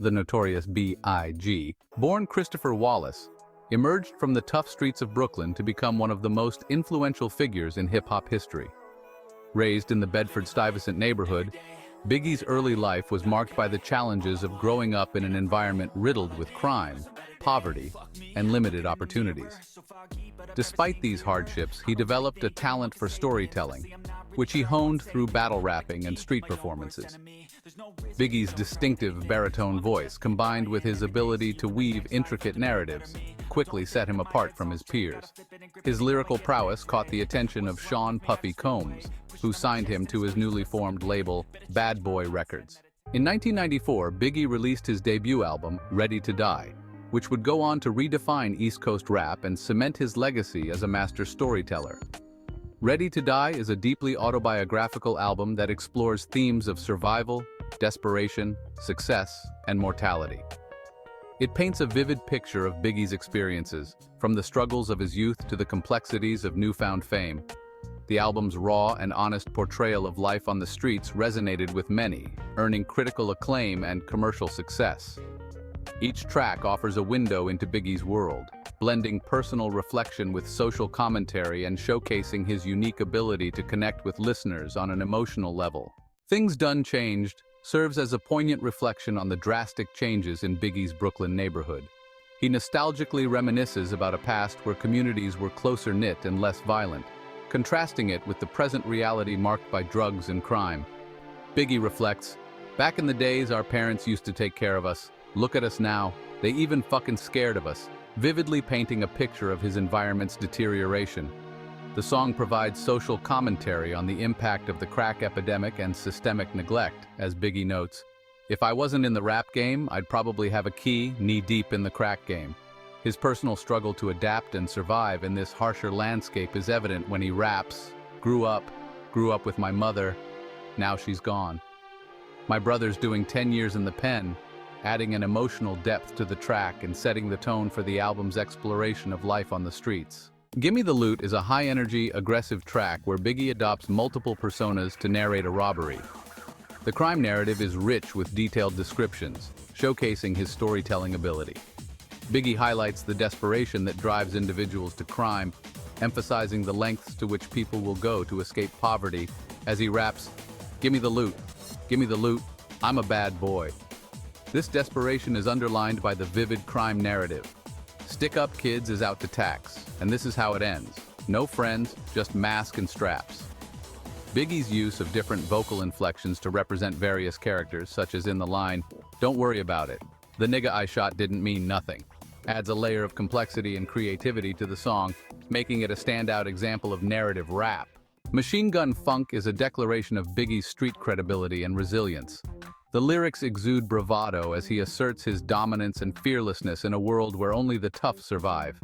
the notorious B.I.G., born Christopher Wallace, emerged from the tough streets of Brooklyn to become one of the most influential figures in hip-hop history. Raised in the Bedford-Stuyvesant neighborhood, Biggie's early life was marked by the challenges of growing up in an environment riddled with crime, poverty, and limited opportunities. Despite these hardships, he developed a talent for storytelling, which he honed through battle rapping and street performances. Biggie's distinctive baritone voice, combined with his ability to weave intricate narratives, quickly set him apart from his peers. His lyrical prowess caught the attention of Sean "Puffy" Combs, who signed him to his newly formed label, Bad Boy Records. In 1994, Biggie released his debut album, Ready to Die, which would go on to redefine East Coast rap and cement his legacy as a master storyteller. Ready to Die is a deeply autobiographical album that explores themes of survival, desperation, success, and mortality. It paints a vivid picture of Biggie's experiences, from the struggles of his youth to the complexities of newfound fame. The album's raw and honest portrayal of life on the streets resonated with many, earning critical acclaim and commercial success. Each track offers a window into Biggie's world, blending personal reflection with social commentary and showcasing his unique ability to connect with listeners on an emotional level. Things Done Changed serves as a poignant reflection on the drastic changes in Biggie's Brooklyn neighborhood. He nostalgically reminisces about a past where communities were closer-knit and less violent, contrasting it with the present reality marked by drugs and crime. Biggie reflects, "Back in the days, our parents used to take care of us. Look at us now, they even fucking scared of us," vividly painting a picture of his environment's deterioration. The song provides social commentary on the impact of the crack epidemic and systemic neglect, as Biggie notes, "If I wasn't in the rap game, I'd probably have a key knee-deep in the crack game." His personal struggle to adapt and survive in this harsher landscape is evident when he raps, grew up with my mother, now she's gone. My brother's doing 10 years in the pen," adding an emotional depth to the track and setting the tone for the album's exploration of life on the streets. Gimme the Loot is a high-energy, aggressive track where Biggie adopts multiple personas to narrate a robbery. The crime narrative is rich with detailed descriptions, showcasing his storytelling ability. Biggie highlights the desperation that drives individuals to crime, emphasizing the lengths to which people will go to escape poverty as he raps, "Gimme the loot, gimme the loot, I'm a bad boy." This desperation is underlined by the vivid crime narrative. Stick Up Kids is out to tax, and this is how it ends. No friends, just mask and straps. Biggie's use of different vocal inflections to represent various characters, such as in the line, "Don't worry about it, the nigga I shot didn't mean nothing," adds a layer of complexity and creativity to the song, making it a standout example of narrative rap. Machine Gun Funk is a declaration of Biggie's street credibility and resilience. The lyrics exude bravado as he asserts his dominance and fearlessness in a world where only the tough survive.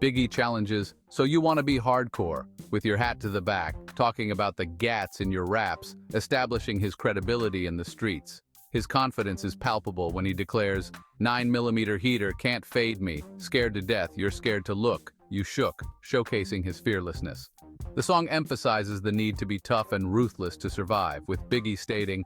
Biggie challenges, "So you want to be hardcore," with your hat to the back, talking about the gats in your raps, establishing his credibility in the streets. His confidence is palpable when he declares, 9mm heater can't fade me, scared to death, you're scared to look, you shook," showcasing his fearlessness. The song emphasizes the need to be tough and ruthless to survive, with Biggie stating,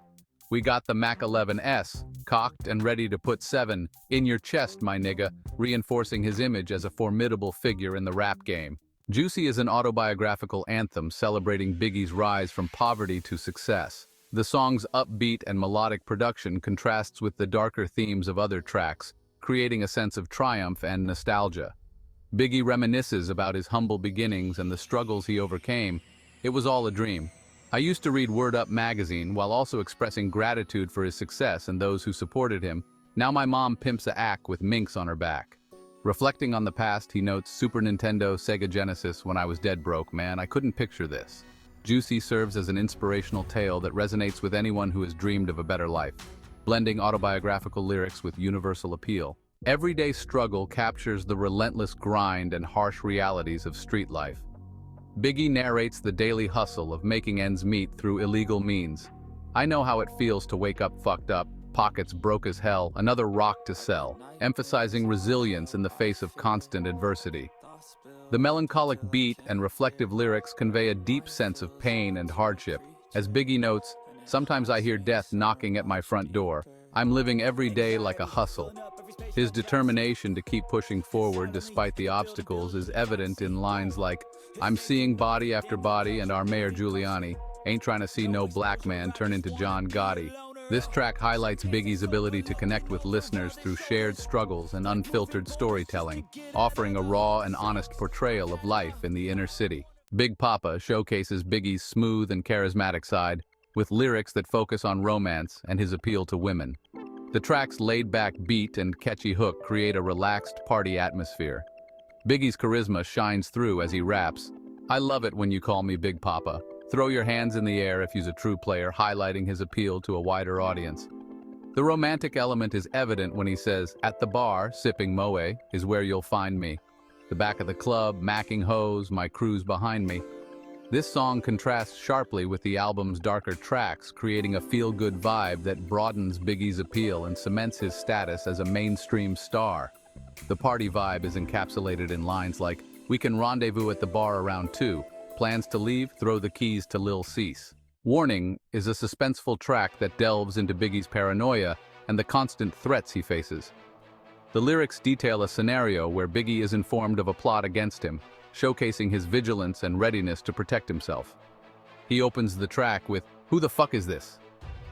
"We got the Mac 11S, cocked and ready to put 7 in your chest, my nigga," reinforcing his image as a formidable figure in the rap game. Juicy is an autobiographical anthem celebrating Biggie's rise from poverty to success. The song's upbeat and melodic production contrasts with the darker themes of other tracks, creating a sense of triumph and nostalgia. Biggie reminisces about his humble beginnings and the struggles he overcame. "It was all a dream. I used to read Word Up magazine while also expressing gratitude for his success and those who supported him. Now my mom pimps a ack with minks on her back." Reflecting on the past, he notes, "Super Nintendo, Sega Genesis, when I was dead broke, man, I couldn't picture this." Juicy serves as an inspirational tale that resonates with anyone who has dreamed of a better life, blending autobiographical lyrics with universal appeal. Everyday struggle captures the relentless grind and harsh realities of street life. Biggie narrates the daily hustle of making ends meet through illegal means. "I know how it feels to wake up fucked up, pockets broke as hell, another rock to sell," emphasizing resilience in the face of constant adversity. The melancholic beat and reflective lyrics convey a deep sense of pain and hardship. As Biggie notes, "Sometimes I hear death knocking at my front door, I'm living every day like a hustle. His determination to keep pushing forward despite the obstacles is evident in lines like, I'm seeing body after body and our Mayor Giuliani ain't trying to see no black man turn into John Gotti. This track highlights Biggie's ability to connect with listeners through shared struggles and unfiltered storytelling, offering a raw and honest portrayal of life in the inner city. Big Papa showcases Biggie's smooth and charismatic side, with lyrics that focus on romance and his appeal to women. The track's laid-back beat and catchy hook create a relaxed party atmosphere. Biggie's charisma shines through as he raps, "I love it when you call me Big Papa. Throw your hands in the air if you's a true player," highlighting his appeal to a wider audience. The romantic element is evident when he says, "At the bar, sipping Moe, is where you'll find me. The back of the club, macking hoes, my crew's behind me." This song contrasts sharply with the album's darker tracks, creating a feel-good vibe that broadens Biggie's appeal and cements his status as a mainstream star. The party vibe is encapsulated in lines like, "We can rendezvous at the bar around 2. Plans to leave, throw the keys to Lil Cease." Warning is a suspenseful track that delves into Biggie's paranoia and the constant threats he faces. The lyrics detail a scenario where Biggie is informed of a plot against him, showcasing his vigilance and readiness to protect himself. He opens the track with, "Who the fuck is this?"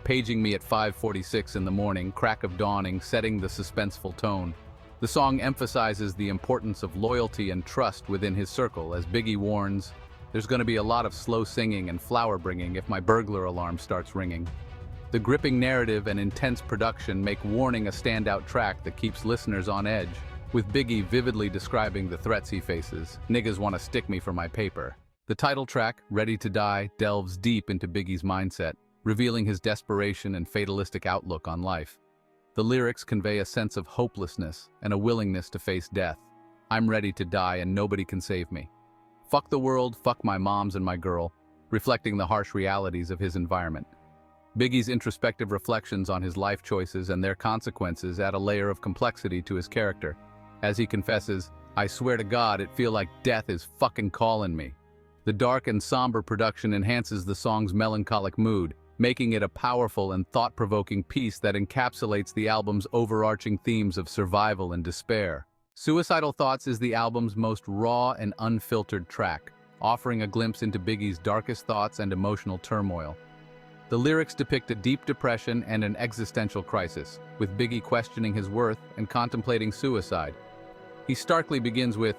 Paging me at 5:46 in the morning, crack of dawning, setting the suspenseful tone. The song emphasizes the importance of loyalty and trust within his circle as Biggie warns, "There's gonna be a lot of slow singing and flower bringing if my burglar alarm starts ringing." The gripping narrative and intense production make Warning a standout track that keeps listeners on edge, with Biggie vividly describing the threats he faces. "Niggas wanna stick me for my paper." The title track, Ready to Die, delves deep into Biggie's mindset, revealing his desperation and fatalistic outlook on life. The lyrics convey a sense of hopelessness and a willingness to face death. "I'm ready to die and nobody can save me. Fuck the world, fuck my moms and my girl," reflecting the harsh realities of his environment. Biggie's introspective reflections on his life choices and their consequences add a layer of complexity to his character. As he confesses, "I swear to God, it feel like death is fucking calling me." The dark and somber production enhances the song's melancholic mood, making it a powerful and thought-provoking piece that encapsulates the album's overarching themes of survival and despair. Suicidal Thoughts is the album's most raw and unfiltered track, offering a glimpse into Biggie's darkest thoughts and emotional turmoil. The lyrics depict a deep depression and an existential crisis, with Biggie questioning his worth and contemplating suicide. He starkly begins with,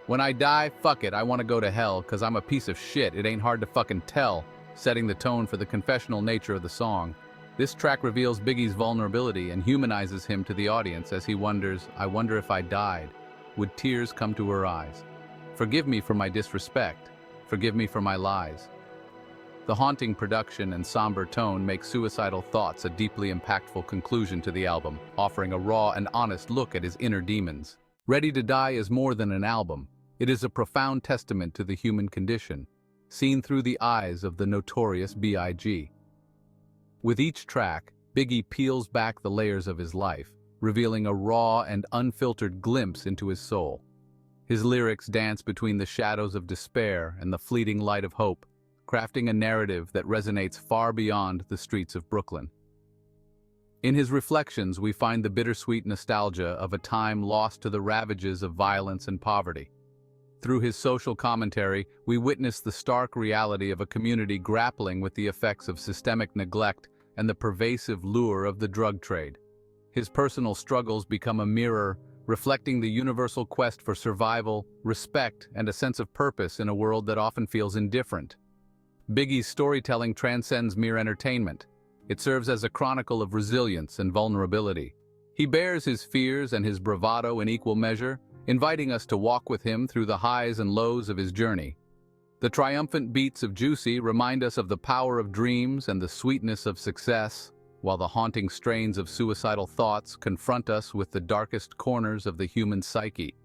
"When I die, fuck it, I want to go to hell, 'cause I'm a piece of shit, it ain't hard to fucking tell," setting the tone for the confessional nature of the song. This track reveals Biggie's vulnerability and humanizes him to the audience as he wonders, "I wonder if I died, would tears come to her eyes? Forgive me for my disrespect, forgive me for my lies." The haunting production and somber tone make Suicidal Thoughts a deeply impactful conclusion to the album, offering a raw and honest look at his inner demons. Ready to Die is more than an album. It is a profound testament to the human condition, seen through the eyes of the notorious B.I.G. With each track, Biggie peels back the layers of his life, revealing a raw and unfiltered glimpse into his soul. His lyrics dance between the shadows of despair and the fleeting light of hope, crafting a narrative that resonates far beyond the streets of Brooklyn. In his reflections, we find the bittersweet nostalgia of a time lost to the ravages of violence and poverty. Through his social commentary, we witness the stark reality of a community grappling with the effects of systemic neglect and the pervasive lure of the drug trade. His personal struggles become a mirror, reflecting the universal quest for survival, respect, and a sense of purpose in a world that often feels indifferent. Biggie's storytelling transcends mere entertainment. It serves as a chronicle of resilience and vulnerability. He bears his fears and his bravado in equal measure, inviting us to walk with him through the highs and lows of his journey. The triumphant beats of Juicy remind us of the power of dreams and the sweetness of success, while the haunting strains of Suicidal Thoughts confront us with the darkest corners of the human psyche.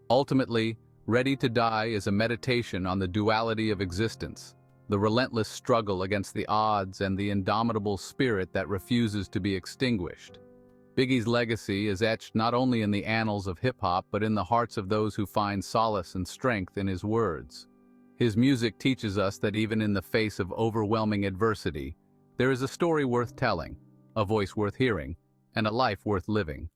Ultimately, Ready to Die is a meditation on the duality of existence, the relentless struggle against the odds and the indomitable spirit that refuses to be extinguished. Biggie's legacy is etched not only in the annals of hip-hop but in the hearts of those who find solace and strength in his words. His music teaches us that even in the face of overwhelming adversity, there is a story worth telling, a voice worth hearing, and a life worth living.